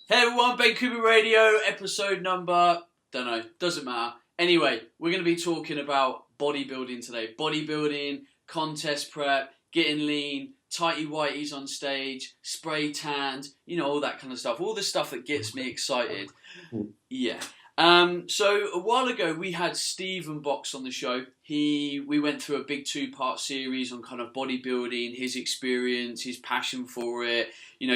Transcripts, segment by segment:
Hey everyone, Ben Cooper Radio, episode number, don't know, doesn't matter. Anyway, we're going to be talking about bodybuilding today. Bodybuilding, contest prep, getting lean, tighty whities on stage, spray tanned, all that kind of stuff. All the stuff that gets me excited. Yeah. So a while ago we had Stephen Box on the show. We went through a big 2-part series on kind of bodybuilding, his experience, his passion for it,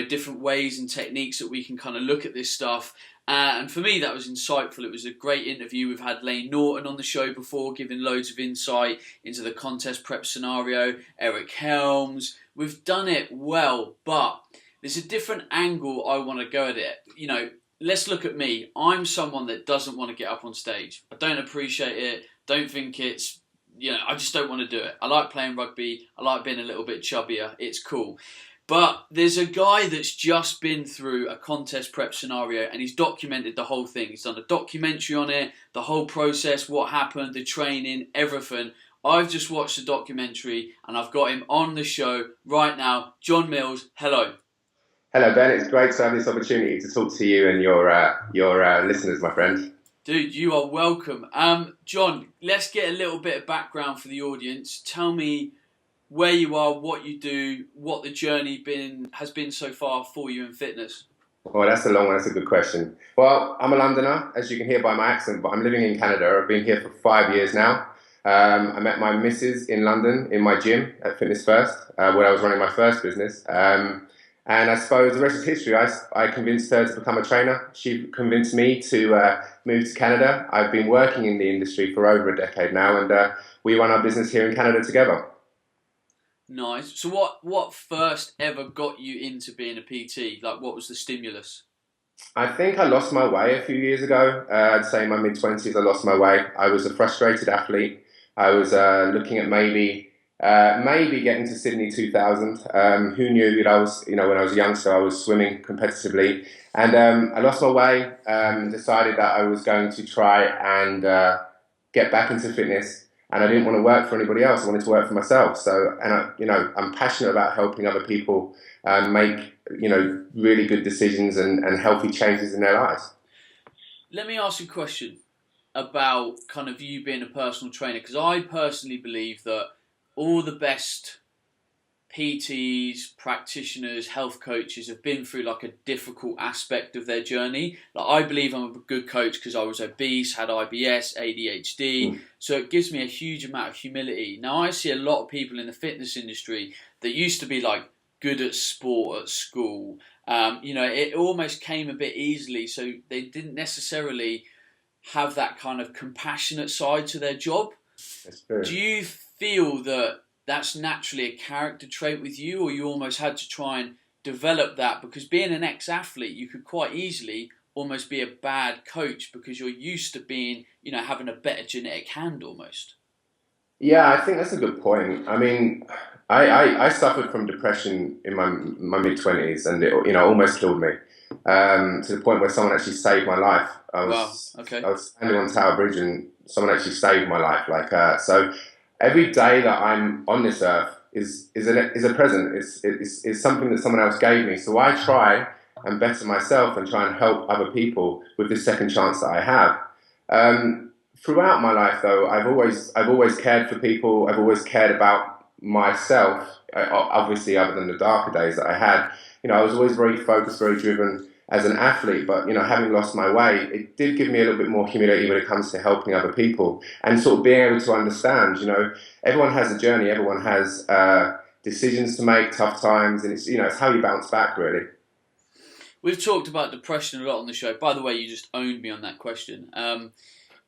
different ways and techniques that we can kind of look at this stuff. And for me that was insightful. It was a great interview. We've had Lane Norton on the show before, giving loads of insight into the contest prep scenario. Eric Helms. We've done it well, but there's a different angle I want to go at it. Let's look at me. I'm someone that doesn't want to get up on stage. I don't appreciate it. Don't think it's, I just don't want to do it. I like playing rugby. I like being a little bit chubbier. It's cool. But there's a guy that's just been through a contest prep scenario and he's documented the whole thing. He's done a documentary on it, the whole process, what happened, the training, everything. I've just watched the documentary and I've got him on the show right now. Jon Mills, hello. Hello, Ben. It's great to have this opportunity to talk to you and your listeners, my friend. Dude, you are welcome. Jon, let's get a little bit of background for the audience. Tell me where you are, what you do, what the journey has been so far for you in fitness. Well, that's a long one. That's a good question. Well, I'm a Londoner, as you can hear by my accent, but I'm living in Canada. I've been here for 5 years now. I met my missus in London in my gym at Fitness First, where I was running my first business. And I suppose the rest is history. I convinced her to become a trainer. She convinced me to move to Canada. I've been working in the industry for over a decade now, and we run our business here in Canada together. Nice. So what first ever got you into being a PT? Like, what was the stimulus? I think I lost my way a few years ago. I'd say in my mid-20s, I lost my way. I was a frustrated athlete. I was looking at maybe getting to Sydney 2000. Who knew that I was, when I was a youngster, I was swimming competitively. And I lost my way, decided that I was going to try and get back into fitness. And I didn't want to work for anybody else. I wanted to work for myself. So, I'm passionate about helping other people make, really good decisions and healthy changes in their lives. Let me ask you a question about kind of you being a personal trainer, because I personally believe that all the best PTs, practitioners, health coaches have been through like a difficult aspect of their journey. Like, I believe I'm a good coach because I was obese, had IBS, ADHD, so it gives me a huge amount of humility. Now I see a lot of people in the fitness industry that used to be like good at sport at school. It almost came a bit easily, so they didn't necessarily have that kind of compassionate side to their job. That's true. Do you feel that that's naturally a character trait with you, or you almost had to try and develop that? Because being an ex-athlete, you could quite easily almost be a bad coach because you're used to being, having a better genetic hand almost. Yeah, I think that's a good point. I mean, I suffered from depression in my mid-20s, and it almost killed me, to the point where someone actually saved my life. Wow. Okay. I was standing on Tower Bridge and someone actually saved my life. So every day that I'm on this earth is a present. It's something that someone else gave me. So I try and better myself and try and help other people with this second chance that I have. Throughout my life, though, I've always cared for people. I've always cared about myself. Obviously, other than the darker days that I had, I was always very focused, very driven as an athlete. But having lost my way, it did give me a little bit more humility when it comes to helping other people and sort of being able to understand. Everyone has a journey. Everyone has decisions to make, tough times, and it's how you bounce back, really. We've talked about depression a lot on the show. By the way, you just owned me on that question.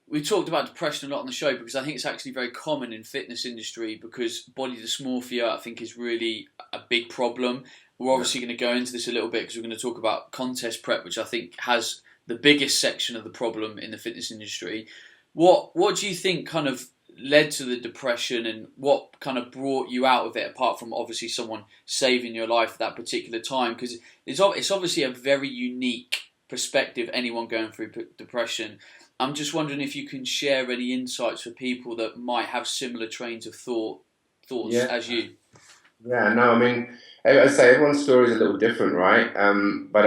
We talked about depression a lot on the show because I think it's actually very common in fitness industry, because body dysmorphia, I think, is really a big problem. We're obviously going to go into this a little bit because we're going to talk about contest prep, which I think has the biggest section of the problem in the fitness industry. What do you think kind of led to the depression, and what kind of brought you out of it, apart from obviously someone saving your life at that particular time? Because it's obviously a very unique perspective, anyone going through depression. I'm just wondering if you can share any insights for people that might have similar trains of thoughts as you. Yeah, no, I mean, I say everyone's story is a little different, right? But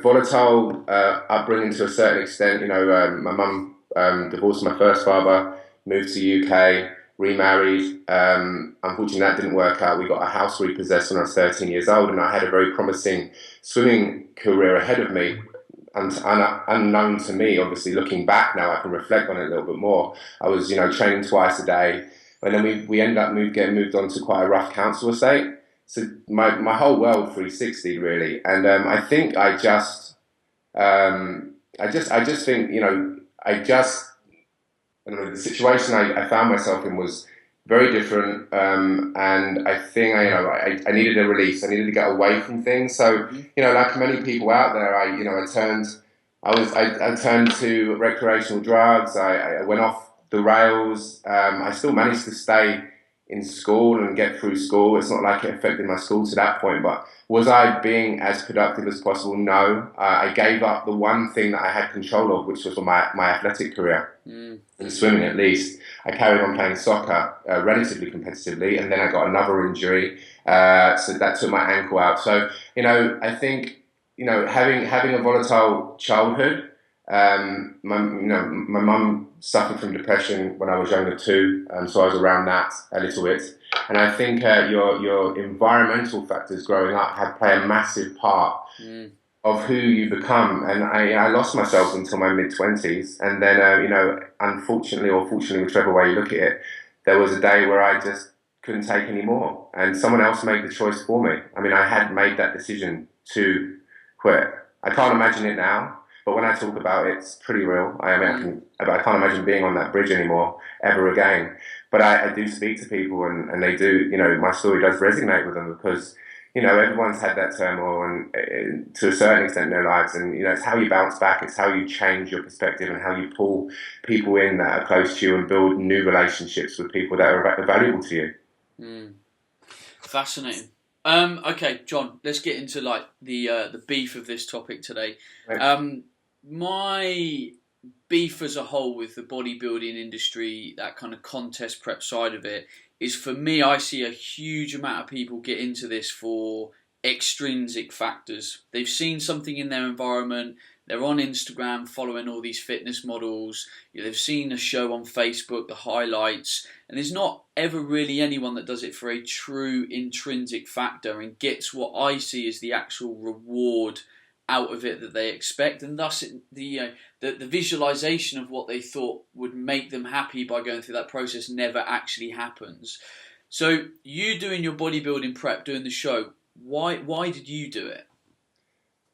volatile upbringing to a certain extent. My mum divorced my first father, moved to UK, remarried. Unfortunately, that didn't work out. We got our house repossessed when I was 13 years old, and I had a very promising swimming career ahead of me. Unknown to me, obviously, looking back now, I can reflect on it a little bit more. I was, training twice a day, and then we ended up getting moved on to quite a rough council estate. So my whole world 360 really, and I think I just think the situation I found myself in was very different, and I think I needed a release. I needed to get away from things. So like many people out there, I turned to recreational drugs. I went off the rails. I still managed to stay in school and get through school. It's not like it affected my school to that point, but was I being as productive as possible? No. I gave up the one thing that I had control of, which was my athletic career, in swimming at least. I carried on playing soccer relatively competitively, and then I got another injury, so that took my ankle out. So, I think, having a volatile childhood, my mum suffered from depression when I was younger too, so I was around that a little bit. And I think your environmental factors growing up play a massive part of who you become. And I lost myself until my mid-20s, and then unfortunately or fortunately, whichever way you look at it, there was a day where I just couldn't take any more, and someone else made the choice for me. I mean, I had made that decision to quit. I can't imagine it now. But when I talk about it, it's pretty real. I can't imagine being on that bridge anymore, ever again. But I do speak to people, and they do, my story does resonate with them, because, everyone's had that turmoil, and to a certain extent in their lives. And, it's how you bounce back. It's how you change your perspective, and how you pull people in that are close to you and build new relationships with people that are valuable to you. Fascinating. Okay, John, let's get into the beef of this topic today. Right. My beef as a whole with the bodybuilding industry, that kind of contest prep side of it, is, for me, I see a huge amount of people get into this for extrinsic factors. They've seen something in their environment. They're on Instagram following all these fitness models. They've seen a show on Facebook, the highlights, and there's not ever really anyone that does it for a true intrinsic factor and gets what I see as the actual reward out of it that they expect, and thus the visualization of what they thought would make them happy by going through that process never actually happens. So you doing your bodybuilding prep, doing the show, why did you do it?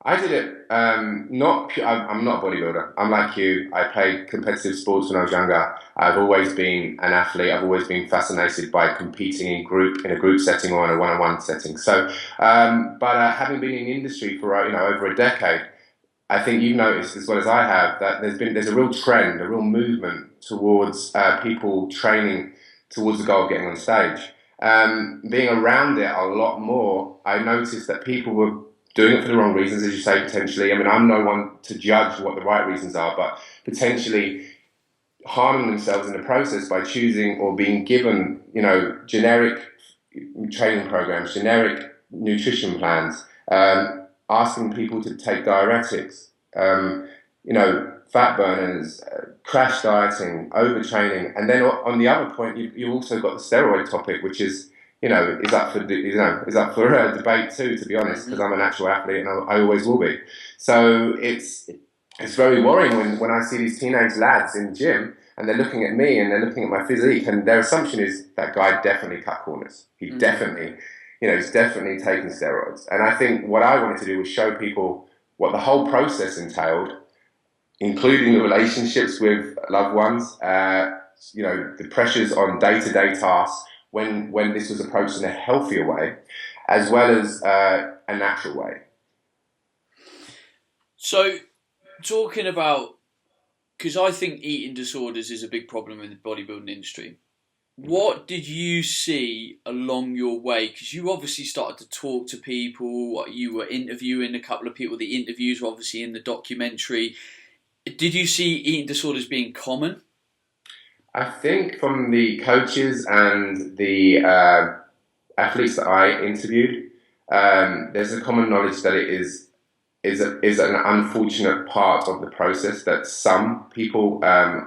I did it, I'm not a bodybuilder. I'm like you. I played competitive sports when I was younger. I've always been an athlete. I've always been fascinated by competing in a group setting or in a one-on-one setting. So, but having been in the industry for over a decade, I think you've noticed as well as I have that there's a real trend, a real movement towards people training towards the goal of getting on stage. Being around it a lot more, I noticed that people were doing it for the wrong reasons, as you say, potentially. I mean, I'm no one to judge what the right reasons are, but potentially harming themselves in the process by choosing or being given, generic training programs, generic nutrition plans, asking people to take diuretics, fat burners, crash dieting, overtraining, and then on the other point, you also got the steroid topic, which is is up for debate too, to be honest, because I'm a natural athlete and I always will be. So it's very worrying when I see these teenage lads in the gym and they're looking at me and they're looking at my physique, and their assumption is that guy definitely cut corners. He definitely, he's definitely taking steroids. And I think what I wanted to do was show people what the whole process entailed, including the relationships with loved ones, the pressures on day-to-day tasks, when this was approached in a healthier way, as well as a natural way. So, talking about, because I think eating disorders is a big problem in the bodybuilding industry. What did you see along your way? Because you obviously started to talk to people, you were interviewing a couple of people, the interviews were obviously in the documentary. Did you see eating disorders being common? I think from the coaches and the athletes that I interviewed, there's a common knowledge that is an unfortunate part of the process that some people, and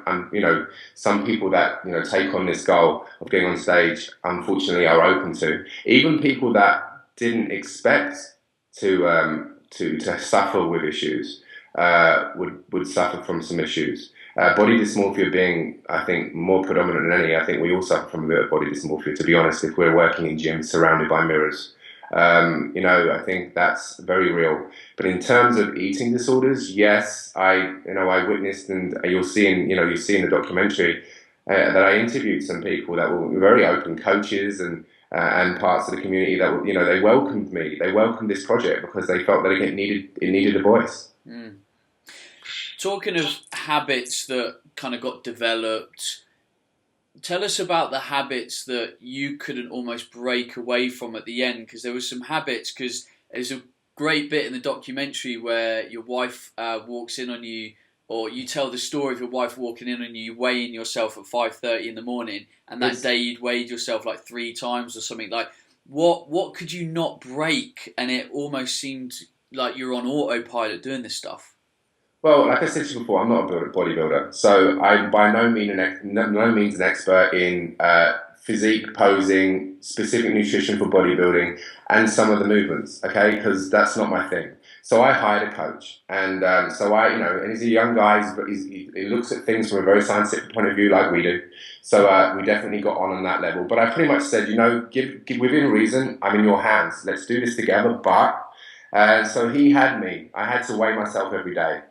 some people that take on this goal of getting on stage, unfortunately, are open to. Even people that didn't expect to suffer with issues would suffer from some issues. Body dysmorphia being, I think, more predominant than any. I think we all suffer from a bit of body dysmorphia, to be honest, if we're working in gyms surrounded by mirrors. I think that's very real. But in terms of eating disorders, yes, I witnessed, and you see in the documentary that I interviewed some people that were very open, coaches and parts of the community that they welcomed me. They welcomed this project because they felt that it needed a voice. Mm. Talking of habits that kind of got developed, tell us about the habits that you couldn't almost break away from at the end, because there were some habits, because there's a great bit in the documentary where your wife walks in on you, or you tell the story of your wife walking in on you, weighing yourself at 5:30 in the morning, and that day you'd weighed yourself like 3 times or something. Like, what could you not break, and it almost seemed like you're on autopilot doing this stuff? Well, like I said to you before, I'm not a bodybuilder, so I'm by no means an expert in physique, posing, specific nutrition for bodybuilding, and some of the movements. Okay, because that's not my thing. So I hired a coach, and and he's a young guy, but he looks at things from a very scientific point of view, like we do. So we definitely got on that level. But I pretty much said, give within reason. I'm in your hands. Let's do this together. But so he had me. I had to weigh myself every day.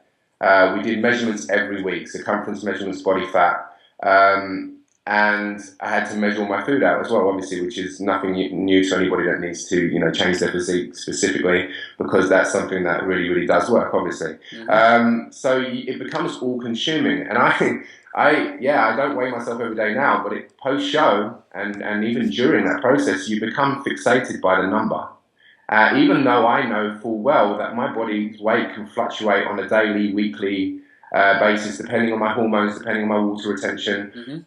We did measurements every week, circumference measurements, body fat, and I had to measure all my food out as well, obviously, which is nothing new to anybody that needs to, change their physique specifically, because that's something that really, really does work, obviously. Mm-hmm. So it becomes all-consuming, and I don't weigh myself every day now, but post-show and even during that process, you become fixated by the number. Even though I know full well that my body's weight can fluctuate on a daily, weekly basis, depending on my hormones, depending on my water retention, mm-hmm.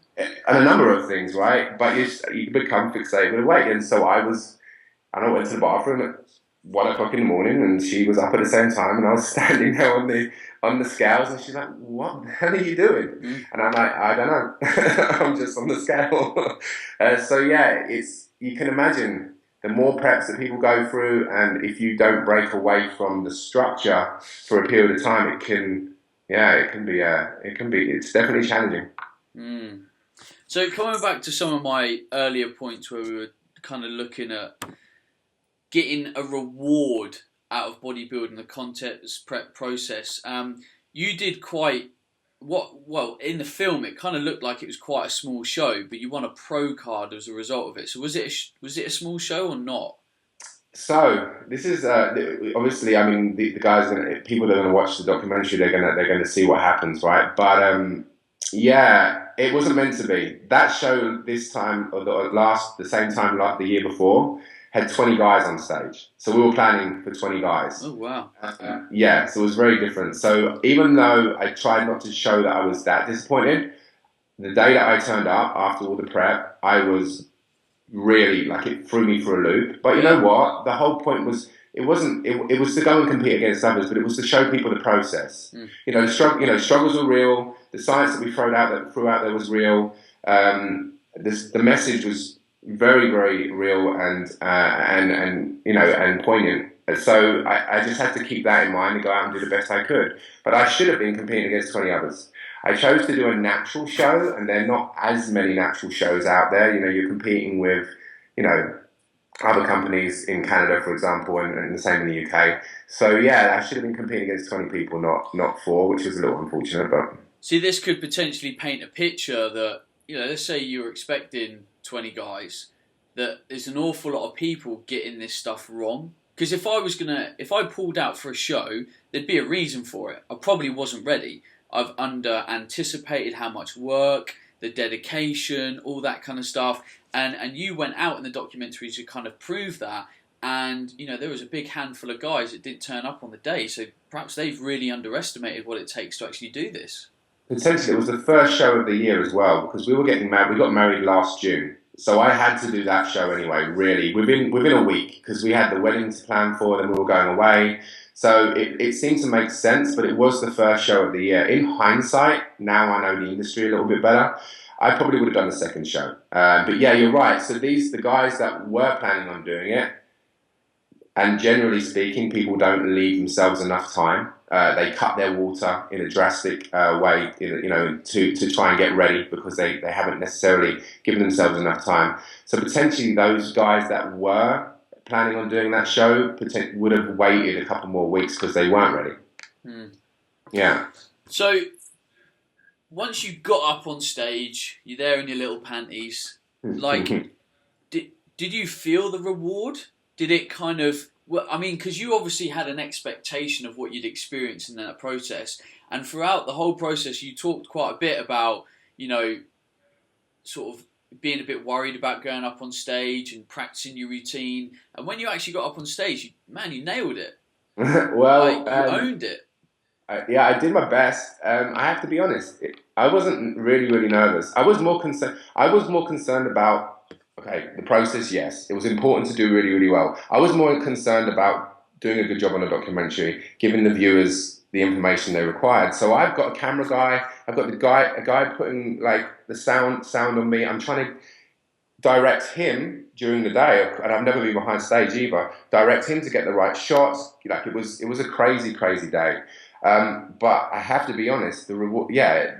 and a number of things, right? But you become fixated with the weight. And so I went to the bathroom at 1 o'clock in the morning, and she was up at the same time, and I was standing there on the scales, and she's like, "What the hell are you doing?" Mm-hmm. And I'm like, "I don't know, I'm just on the scale." You can imagine. The more preps that people go through, and if you don't break away from the structure for a period of time, it's definitely challenging. Mm. So coming back to some of my earlier points where we were kind of looking at getting a reward out of bodybuilding, the contest prep process, you did in the film it kind of looked like it was quite a small show, but you won a pro card as a result of it. So was it a small show or not? So this is obviously, I mean, the guys, people that are going to watch the documentary, they're going to see what happens, right? But it wasn't meant to be. That show this time, or the same time like the year before, had 20 guys on stage. So we were planning for 20 guys. Oh, wow. So it was very different. So even though I tried not to show that I was that disappointed, the day that I turned up after all the prep, I was really, it threw me for a loop. But you know what? The whole point was, it was to go and compete against others, but it was to show people the process. Mm. The struggles were real. The science that we threw out there was real. The message was very, very real and poignant. So I just had to keep that in mind and go out and do the best I could. But I should have been competing against 20 others. I chose to do a natural show, and there are not as many natural shows out there. You're competing with, other companies in Canada, for example, and the same in the UK. So I should have been competing against 20 people, not 4, which was a little unfortunate. But see, this could potentially paint a picture that, let's say you were expecting 20 guys, that there's an awful lot of people getting this stuff wrong. Because if I pulled out for a show, there'd be a reason for it. I probably wasn't ready. I've under-anticipated how much work, the dedication, all that kind of stuff. And you went out in the documentary to kind of prove that. And, there was a big handful of guys that didn't turn up on the day. So perhaps they've really underestimated what it takes to actually do this. Potentially, it was the first show of the year as well, because we were getting married. We got married last June. So I had to do that show anyway, really, within a week, because we had the wedding to plan for, then we were going away. So it seemed to make sense, but it was the first show of the year. In hindsight, now I know the industry a little bit better. I probably would have done the second show. But yeah, you're right. So the guys that were planning on doing it, and generally speaking, people don't leave themselves enough time. They cut their water in a drastic way, to try and get ready because they haven't necessarily given themselves enough time. So potentially those guys that were planning on doing that show would have waited a couple more weeks because they weren't ready. Mm. Yeah. So once you got up on stage, you're there in your little panties. Like, did you feel the reward? Did it kind of, well, I mean, because you obviously had an expectation of what you'd experience in that process, and throughout the whole process, you talked quite a bit about, sort of being a bit worried about going up on stage and practicing your routine. And when you actually got up on stage, you nailed it. Well, you owned it. Yeah, I did my best. I have to be honest. I wasn't really nervous. I was more concerned about, okay, the process. Yes, it was important to do really well. I was more concerned about doing a good job on a documentary, giving the viewers the information they required. So I've got a camera guy. I've got a guy putting like the sound on me. I'm trying to direct him during the day, and I've never been behind stage either. Direct him to get the right shots. Like it was a crazy day. But I have to be honest, the reward, yeah,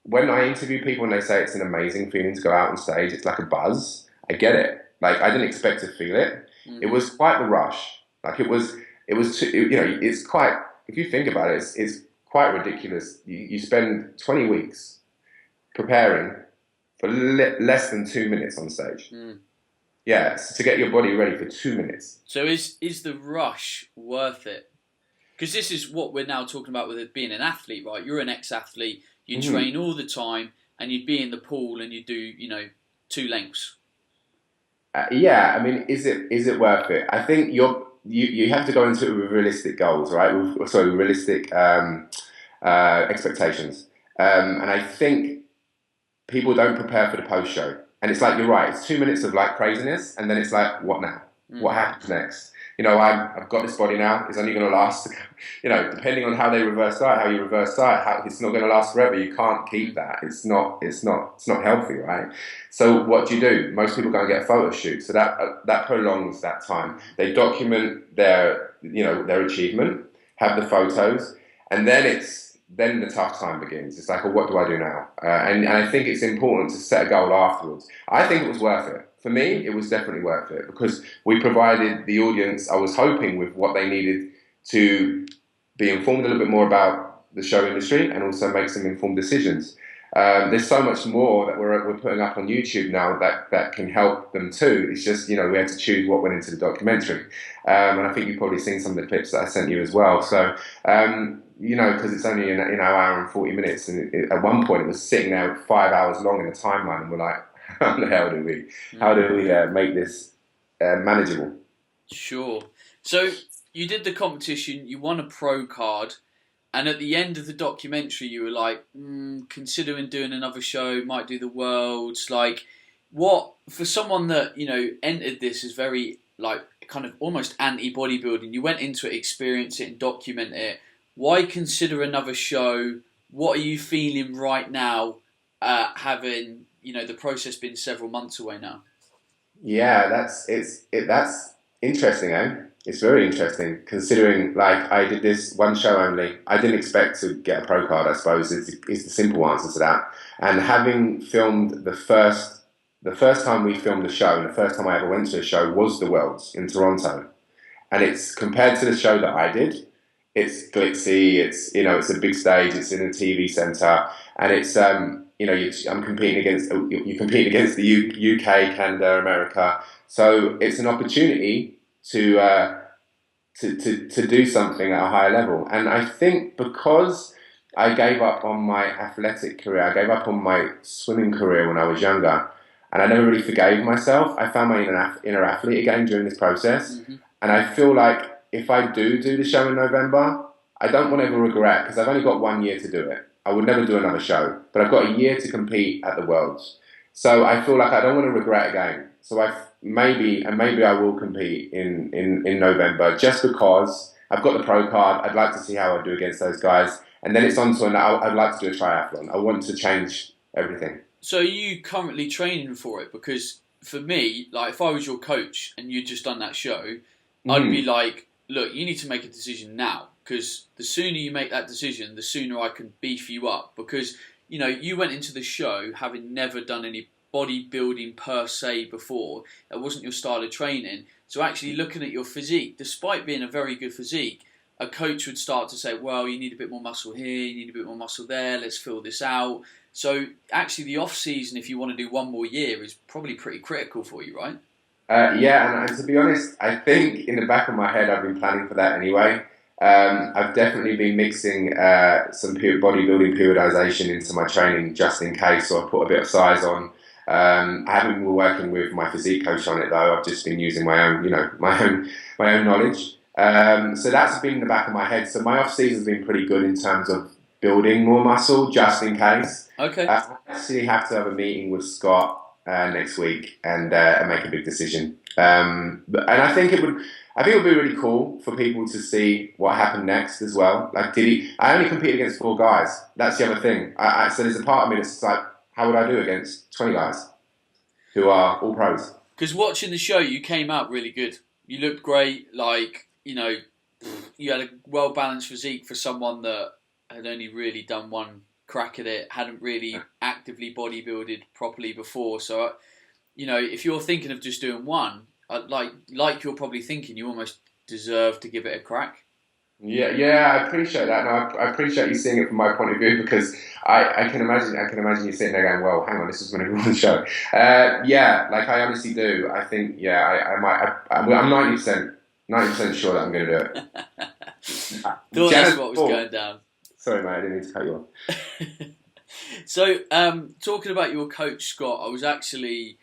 when I interview people and they say it's an amazing feeling to go out on stage, it's like a buzz. I get it. Like I didn't expect to feel it. Mm-hmm. It was quite the rush. Like it's quite, if you think about it, it's quite ridiculous. You spend 20 weeks preparing for less than 2 minutes on stage. Mm. Yeah, so to get your body ready for 2 minutes. So is the rush worth it? Because this is what we're now talking about with it being an athlete, right? You're an ex-athlete, you train all the time, and you'd be in the pool and you do, 2 lengths. Yeah, I mean, is it worth it? I think you have to go into it with realistic goals, right? Realistic expectations. And I think people don't prepare for the post-show. And it's like, you're right, it's 2 minutes of like craziness, and then it's like, what now? What happens next? I've got this body now. It's only going to last, depending on how you reverse diet, it's not going to last forever. You can't keep that. It's not healthy, right? So what do? Most people go and get a photo shoot. So that prolongs that time. They document their achievement, have the photos, and then the tough time begins. It's like, what do I do now? And I think it's important to set a goal afterwards. I think it was worth it. For me, it was definitely worth it because we provided the audience, I was hoping, with what they needed to be informed a little bit more about the show industry and also make some informed decisions. There's so much more that we're putting up on YouTube now that can help them too. It's just, we had to choose what went into the documentary. And I think you've probably seen some of the clips that I sent you as well. So, because it's only an hour and 40 minutes. And at one point it was sitting there 5 hours long in the timeline, and we're like, how the hell do we make this manageable? Sure. So you did the competition, you won a pro card, and at the end of the documentary you were like, considering doing another show, might do the Worlds. Like, what, for someone that, entered this as very, like, kind of almost anti-bodybuilding, you went into it, experience it and document it. Why consider another show? What are you feeling right now, having, the process been several months away now? Yeah, that's interesting, eh? It's very interesting, considering, like, I did this one show only. I didn't expect to get a pro card, I suppose, is the simple answer to that. And having filmed the first time we filmed the show, and the first time I ever went to a show was the Worlds in Toronto. And it's, compared to the show that I did, it's glitzy, it's a big stage, it's in a TV centre, and it's, you're competing against the UK, Canada, America. So it's an opportunity to do something at a higher level. And I think because I gave up on my athletic career, I gave up on my swimming career when I was younger, and I never really forgave myself. I found my inner athlete again during this process. Mm-hmm. And I feel like if I do the show in November, I don't want to ever regret, because I've only got 1 year to do it. I would never do another show, but I've got a year to compete at the Worlds. So I feel like I don't want to regret again. So maybe I will compete in November, just because I've got the pro card. I'd like to see how I do against those guys. And then it's on to I'd like to do a triathlon. I want to change everything. So are you currently training for it? Because for me, like if I was your coach and you'd just done that show, I'd be like, look, you need to make a decision now. Because the sooner you make that decision, the sooner I can beef you up. Because, you know, you went into the show having never done any bodybuilding per se before. It wasn't your style of training. So actually looking at your physique, despite being a very good physique, a coach would start to say, well, you need a bit more muscle here, you need a bit more muscle there, let's fill this out. So actually the off-season, if you want to do one more year, is probably pretty critical for you, right? Yeah, and to be honest, I think in the back of my head I've been planning for that anyway. I've definitely been mixing some bodybuilding periodization into my training just in case, so I put a bit of size on. I haven't been working with my physique coach on it though. I've just been using my own, my own knowledge. So that's been in the back of my head. So my off season's been pretty good in terms of building more muscle, just in case. Okay. I actually have to have a meeting with Scott next week and make a big decision. And I think it would be really cool for people to see what happened next as well. Like, I only competed against 4 guys. That's the other thing. So there's a part of me that's like, how would I do against 20 guys who are all pros? Because watching the show, you came out really good. You looked great. Like, you know, you had a well-balanced physique for someone that had only really done one crack at it, hadn't really actively bodybuilded properly before. So, you know, if you're thinking of just doing one, like you're probably thinking, you almost deserve to give it a crack. Yeah, I appreciate that. No, I appreciate you seeing it from my point of view because I can imagine you sitting there going, well, hang on, this is going to be one show. Yeah, like I honestly do. I think, I might. I'm 90% sure that I'm going to do it. Thought that's what was going down. Sorry, mate, I didn't mean to cut you off. So, talking about your coach, Scott, I was actually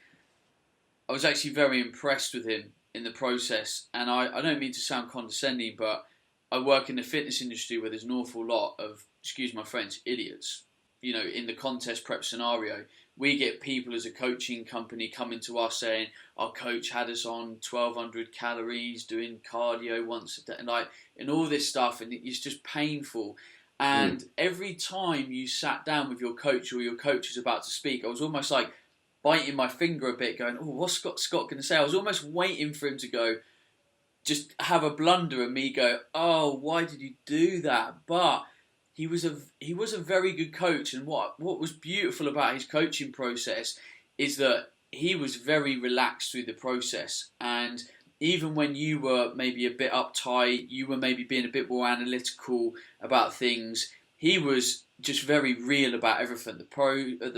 very impressed with him in the process. And I don't mean to sound condescending, but I work in the fitness industry where there's an awful lot of, excuse my French, idiots. You know, in the contest prep scenario, we get people as a coaching company coming to us saying, our coach had us on 1,200 calories, doing cardio once a day, and all this stuff, and it's just painful. And every time you sat down with your coach or your coach was about to speak, I was almost like biting my finger a bit, going, oh, what's Scott going to say? I was almost waiting for him to go, just have a blunder and me go, oh, why did you do that? But he was a very good coach, and what was beautiful about his coaching process is that he was very relaxed through the process. And even when you were maybe a bit uptight, you were maybe being a bit more analytical about things, he was just very real about everything. The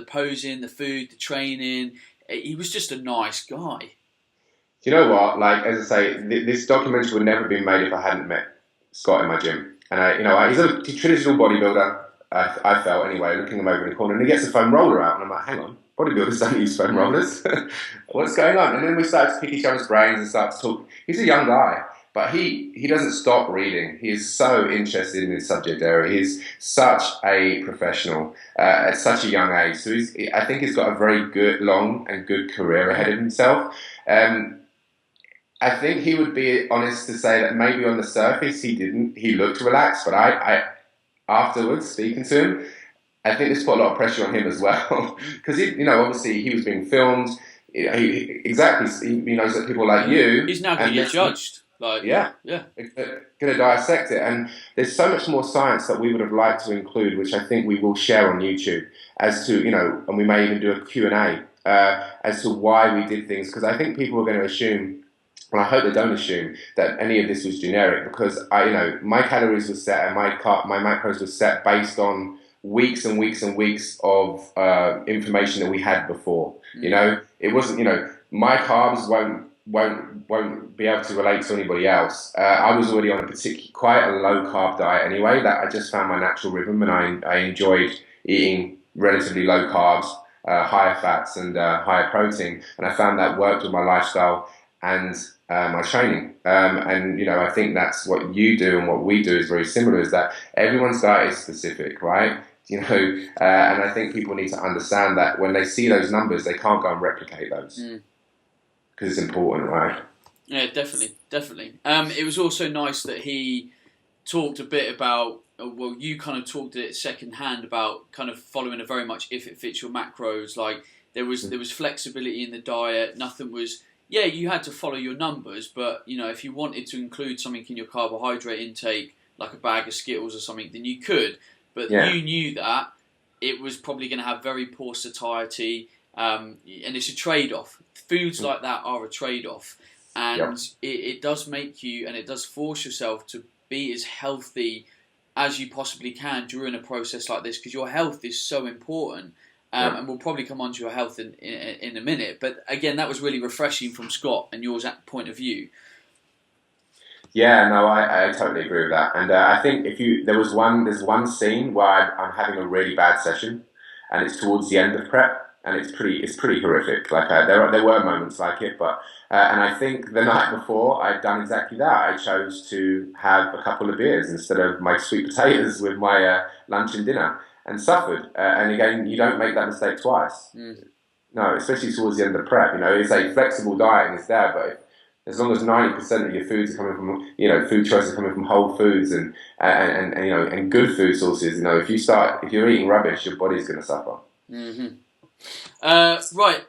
posing, the food, the training. He was just a nice guy. Do you know what? Like, as I say, this documentary would never have been made if I hadn't met Scott in my gym. And he's a traditional bodybuilder, I felt anyway, looking him over in the corner, and he gets a foam roller out, and I'm like, hang on, bodybuilders don't use foam rollers. What's going on? And then we started to pick each other's brains and start to talk. He's a young guy, but he doesn't stop reading. He is so interested in his subject area. He's such a professional at such a young age. So I think he's got a very good, long and good career ahead of himself. I think he would be honest to say that maybe on the surface he looked relaxed, but I afterwards speaking to him, I think this put a lot of pressure on him as well. Because obviously he was being filmed. He knows that people like you. He's now going to get judged. Going to dissect it, and there's so much more science that we would have liked to include, which I think we will share on YouTube as to and we may even do a Q&A as to why we did things, because I think people are going to assume. And I hope they don't assume that any of this was generic, because my calories were set and my macros were set based on weeks and weeks and weeks of information that we had before. It wasn't. My carbs won't be able to relate to anybody else. I was already on quite a low carb diet anyway. That I just found my natural rhythm, and I enjoyed eating relatively low carbs, higher fats, and higher protein, and I found that worked with my lifestyle and my training. I think that's what you do and what we do is very similar, is that everyone's diet is specific, right? And I think people need to understand that when they see those numbers, they can't go and replicate those because it's important, right? Yeah, definitely. It was also nice that he talked a bit about. Well, you kind of talked it secondhand about kind of following a very much if it fits your macros. Like there was flexibility in the diet. Nothing was. Yeah, you had to follow your numbers, but if you wanted to include something in your carbohydrate intake, like a bag of Skittles or something, then you could. But you knew that it was probably going to have very poor satiety, and it's a trade-off. Foods like that are a trade-off, and it does make you, and it does force yourself to be as healthy as you possibly can during a process like this, because your health is so important. And we'll probably come on to your health in a minute. But again, that was really refreshing from Scott and yours point of view. Yeah, no, I totally agree with that. And I think there's one scene where I'm having a really bad session, and it's towards the end of prep, and it's pretty horrific. Like there were moments like it, but and I think the night before I'd done exactly that. I chose to have a couple of beers instead of my sweet potatoes with my lunch and dinner, and suffered. And again, you don't make that mistake twice. No, especially towards the end of prep. It's a flexible diet and it's there, but as long as 90% of your foods are coming from, food choices are coming from whole foods and good food sources, if you're eating rubbish, your body's going to suffer. Mm-hmm. Right,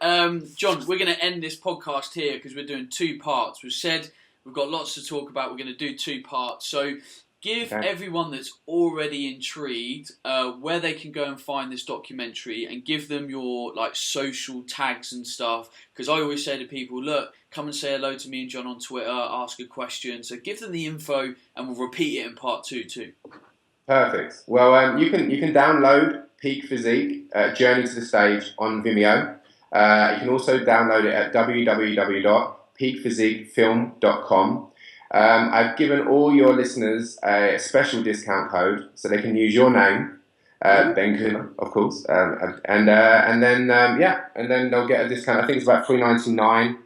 John, we're going to end this podcast here because we're doing 2 parts. We've said we've got lots to talk about. We're going to do 2 parts. So give everyone that's already intrigued where they can go and find this documentary, and give them your social tags and stuff. Because I always say to people, look, come and say hello to me and John on Twitter, ask a question. So give them the info, and we'll repeat it in part 2 too. Perfect. Well, you can download Peak Physique Journey to the Stage on Vimeo. You can also download it at www.peakphysiquefilm.com. I've given all your listeners a special discount code, so they can use your name, Ben Coomer, of course, and then they'll get a discount. I think it's about $3.99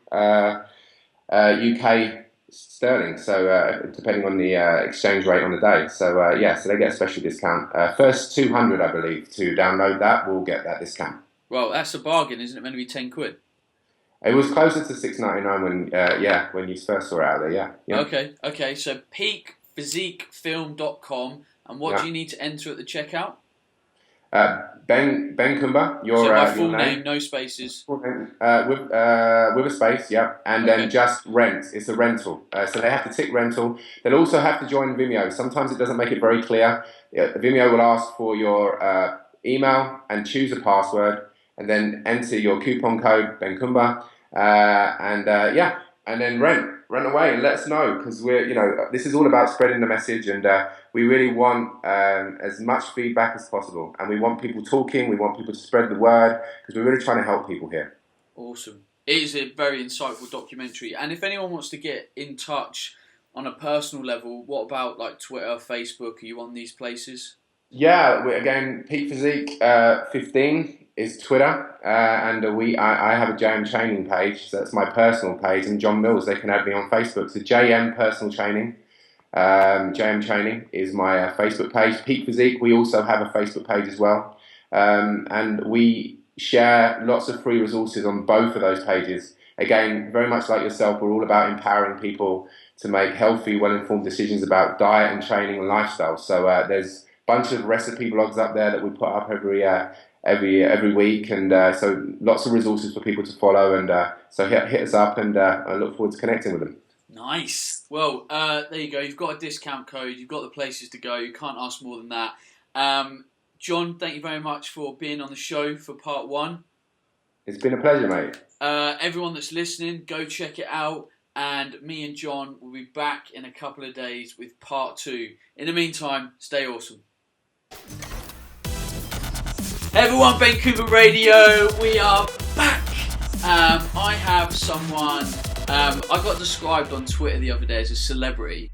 UK sterling. So depending on the exchange rate on the day. So so they get a special discount. First 200, I believe, to download that will get that discount. Well, that's a bargain, isn't it? Meant to be £10. It was closer to $6.99 when you first saw it out there. Yeah. Okay. So peakphysiquefilm.com, and what do you need to enter at the checkout? Ben Kumba, so my full name, no spaces. With a space, and then just rent. It's a rental, so they have to tick rental. They'll also have to join Vimeo. Sometimes it doesn't make it very clear. Vimeo will ask for your email and choose a password, and then enter your coupon code Ben Kumba, and then rent away and let us know, because this is all about spreading the message, and we really want as much feedback as possible, and we want people talking, we want people to spread the word, because we're really trying to help people here. Awesome. It is a very insightful documentary, and if anyone wants to get in touch on a personal level, what about Twitter, Facebook? Are you on these places? Yeah, again, Peak Physique 15 is Twitter, and I have a JM Training page, so that's my personal page, and Jon Mills, they can add me on Facebook. So JM Personal Training, JM Training is my Facebook page. Peak Physique, we also have a Facebook page as well, and we share lots of free resources on both of those pages. Again, very much like yourself, we're all about empowering people to make healthy, well-informed decisions about diet and training and lifestyle. So there's a bunch of recipe blogs up there that we put up every week, and so lots of resources for people to follow, and so hit us up, and I look forward to connecting with them. Nice. Well, there you go. You've got a discount code. You've got the places to go. You can't ask more than that. John, thank you very much for being on the show for part 1. It's been a pleasure, mate. Everyone that's listening, go check it out. And me and John will be back in a couple of days with part 2. In the meantime, stay awesome. Hey everyone, Ben Cooper Radio. We are back. I have someone I got described on Twitter the other day as a celebrity.